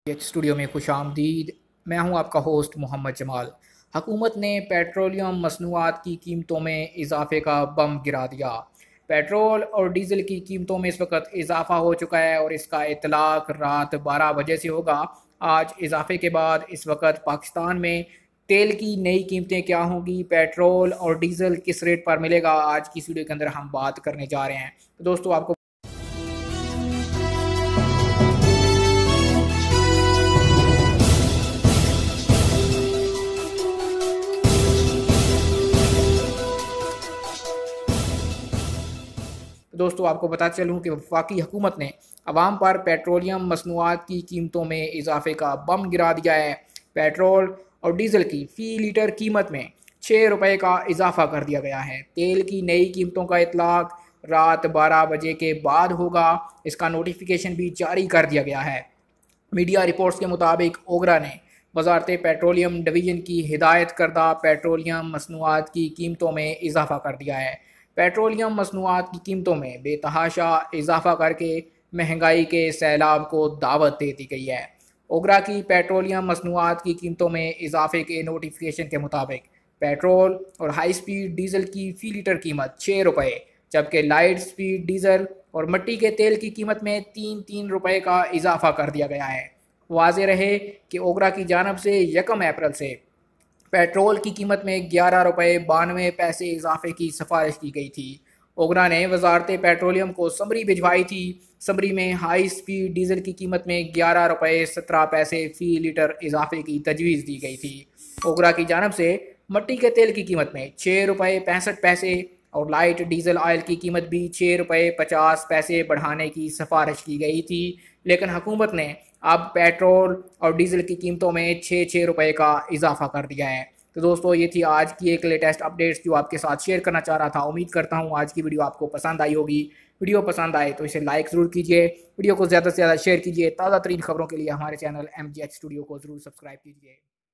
Studio में खुशामदीद। मैं हूं आपका होस्ट मोहम्मद जमाल। हुकूमत ने पेट्रोलियम मसनूआत की कीमतों में इजाफे का बम गिरा दिया। पेट्रोल और डीज़ल की कीमतों में इस वक्त इजाफा हो चुका है और इसका इतलाक रात 12 बजे से होगा। आज इजाफे के बाद इस वक्त पाकिस्तान में तेल की नई कीमतें क्या होंगी, पेट्रोल और डीज़ल किस रेट पर मिलेगा, आज की वीडियो के अंदर हम बात करने जा रहे हैं। तो दोस्तों आपको बता चलूँ कि वफाकी हुकूमत ने अवाम पर पेट्रोलियम मसनूआत की कीमतों में इजाफे का बम गिरा दिया है। पेट्रोल और डीज़ल की फ़ी लीटर कीमत में 6 रुपये का इजाफा कर दिया गया है। तेल की नई कीमतों का इतलाक रात 12 बजे के बाद होगा। इसका नोटिफिकेशन भी जारी कर दिया गया है। मीडिया रिपोर्ट्स के मुताबिक ओगरा ने वजारत पेट्रोलियम डिवीज़न की हिदायत करदा पेट्रोलियम मसनूआत की कीमतों में इजाफा कर दिया है। पेट्रोलियम मसनूआत की कीमतों में बेतहाशा इजाफा करके महंगाई के सैलाब को दावत दे दी गई है। ओगरा की पेट्रोलियम मसनूआत की कीमतों में इजाफे के नोटिफिकेशन के मुताबिक पेट्रोल और हाई स्पीड डीजल की फ़ी लीटर कीमत 6 रुपये, जबकि लाइट स्पीड डीजल और मिट्टी के तेल की कीमत में 3-3 रुपये का इजाफा कर दिया गया है। वाज़ेह रहे कि ओगरा की जानब से 1 अप्रैल से पेट्रोल की कीमत में 11 रुपये 92 पैसे इजाफे की सिफारिश की गई थी। ओगरा ने वजारत पेट्रोलियम को समरी भिजवाई थी। समरी में हाई स्पीड डीजल की कीमत में 11 रुपये 17 पैसे फ़ी लीटर इजाफे की तजवीज़ दी गई थी। ओगरा की जानब से मिट्टी के तेल की कीमत में 6 रुपये 65 पैसे और लाइट डीजल ऑयल की कीमत भी 6 रुपये 50 पैसे बढ़ाने की सिफारिश की गई थी, लेकिन हुकूमत ने अब पेट्रोल और डीजल की कीमतों में 6-6 रुपये का इजाफा कर दिया है। तो दोस्तों ये थी आज की एक लेटेस्ट अपडेट्स जो आपके साथ शेयर करना चाह रहा था। उम्मीद करता हूँ आज की वीडियो आपको पसंद आई होगी। वीडियो पसंद आए तो इसे लाइक ज़रूर कीजिए, वीडियो को ज़्यादा से ज़्यादा शेयर कीजिए। ताज़ा तरीन खबरों के लिए हमारे चैनल MGH स्टूडियो को ज़रूर सब्सक्राइब कीजिए।